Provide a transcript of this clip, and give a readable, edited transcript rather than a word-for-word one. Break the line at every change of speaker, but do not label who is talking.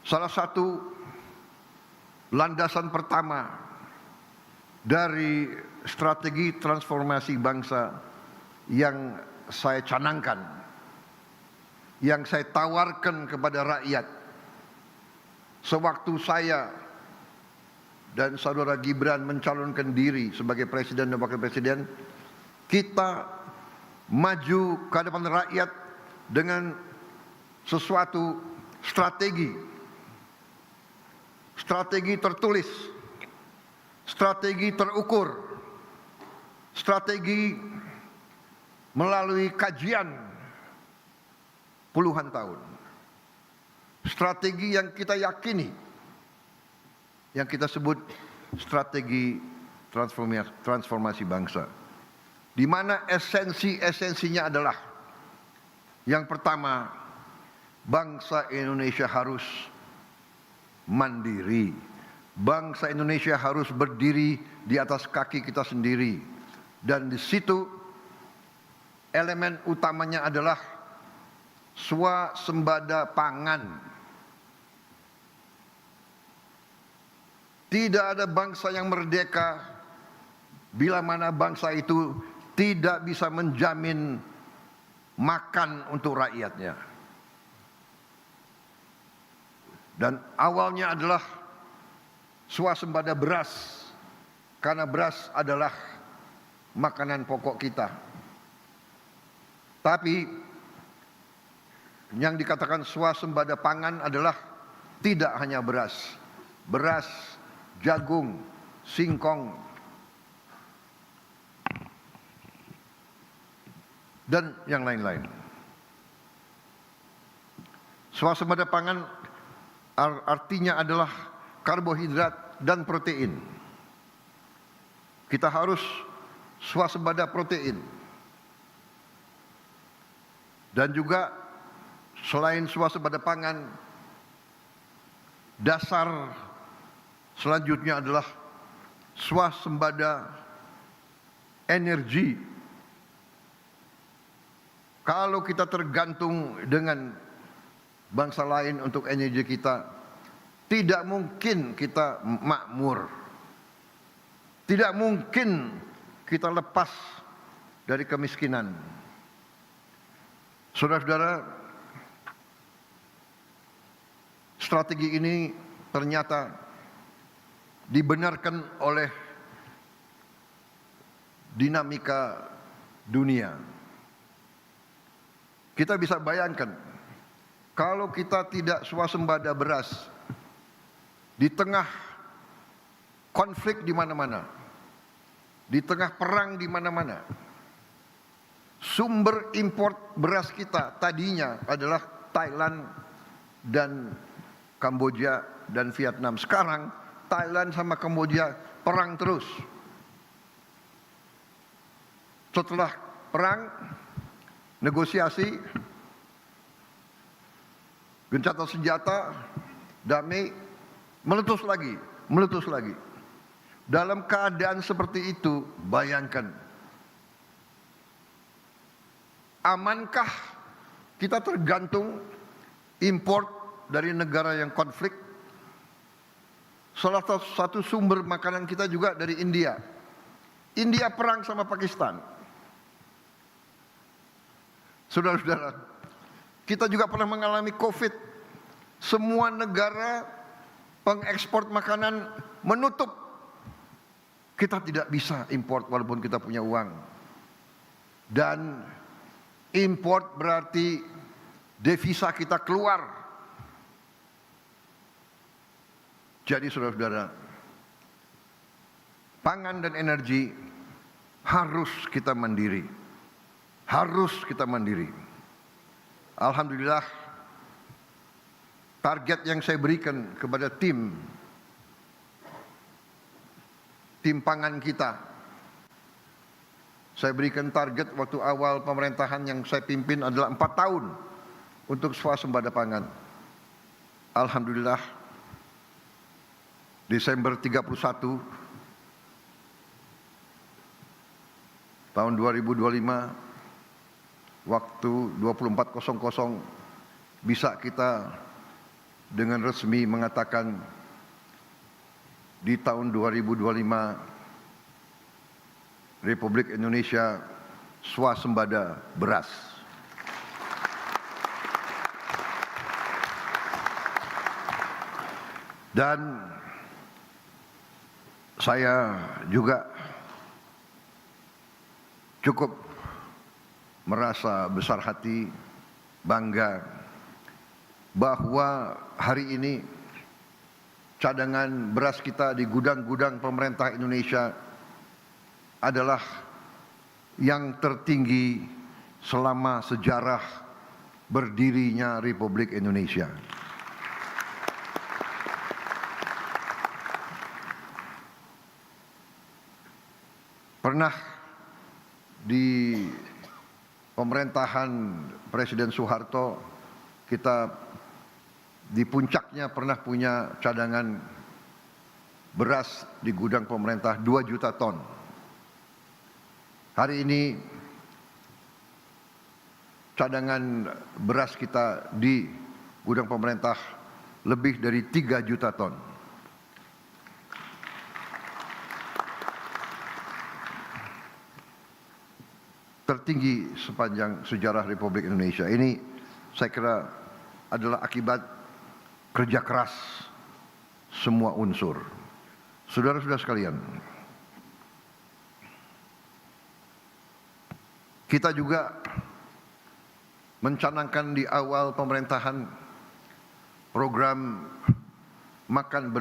salah satu landasan pertama dari strategi transformasi bangsa yang saya canangkan, yang saya tawarkan kepada rakyat sewaktu saya dan saudara Gibran mencalonkan diri sebagai presiden dan wakil presiden. Kita maju ke hadapan rakyat dengan sesuatu strategi tertulis, strategi terukur, strategi melalui kajian puluhan tahun, strategi yang kita yakini, yang kita sebut strategi transformasi bangsa, di mana esensinya adalah yang pertama, bangsa Indonesia harus mandiri. Bangsa Indonesia harus berdiri di atas kaki kita sendiri. Dan di situ elemen utamanya adalah swasembada pangan. Tidak ada bangsa yang merdeka bila mana bangsa itu tidak bisa menjamin makan untuk rakyatnya. Dan awalnya adalah swasembada beras, karena beras adalah makanan pokok kita. Tapi yang dikatakan swasembada pangan adalah tidak hanya beras, jagung, singkong, dan yang lain-lain. Swasembada pangan artinya adalah karbohidrat dan protein. Kita harus swasembada protein. Dan juga selain swasembada pangan, dasar selanjutnya adalah swasembada energi. Kalau kita tergantung dengan bangsa lain untuk energi kita, tidak mungkin kita makmur. Tidak mungkin kita lepas dari kemiskinan. Saudara-saudara, strategi ini ternyata dibenarkan oleh dinamika dunia. Kita bisa bayangkan, kalau kita tidak swasembada beras di tengah konflik di mana-mana, di tengah perang di mana-mana, sumber import beras kita tadinya adalah Thailand dan Kamboja dan Vietnam. Sekarang Thailand sama Kamboja perang terus. Setelah perang, negosiasi, gencatan senjata, damai, meletus lagi. Dalam keadaan seperti itu, bayangkan, amankah kita tergantung import dari negara yang konflik? Salah satu sumber makanan kita juga dari India. India perang sama Pakistan. Saudara-saudara, kita juga pernah mengalami COVID. Semua negara pengekspor makanan menutup. Kita tidak bisa import walaupun kita punya uang. Dan import berarti devisa kita keluar. Jadi saudara-saudara, pangan dan energi harus kita mandiri. Harus kita mandiri. Alhamdulillah, target yang saya berikan kepada tim pangan kita, saya berikan target waktu awal pemerintahan yang saya pimpin adalah 4 tahun untuk swasembada pangan. Alhamdulillah, Desember 31 tahun 2025, waktu 24.00 bisa kita dengan resmi mengatakan di tahun 2025 Republik Indonesia swasembada beras. Dan saya juga cukup merasa besar hati, bangga bahwa hari ini cadangan beras kita di gudang-gudang pemerintah Indonesia adalah yang tertinggi selama sejarah berdirinya Republik Indonesia. Pernah di pemerintahan Presiden Soeharto kita di puncaknya pernah punya cadangan beras di gudang pemerintah 2 juta ton. Hari ini cadangan beras kita di gudang pemerintah lebih dari 3 juta ton. Tertinggi sepanjang sejarah Republik Indonesia. Ini saya kira adalah akibat kerja keras semua unsur. Saudara-saudara sekalian, kita juga mencanangkan di awal pemerintahan program makan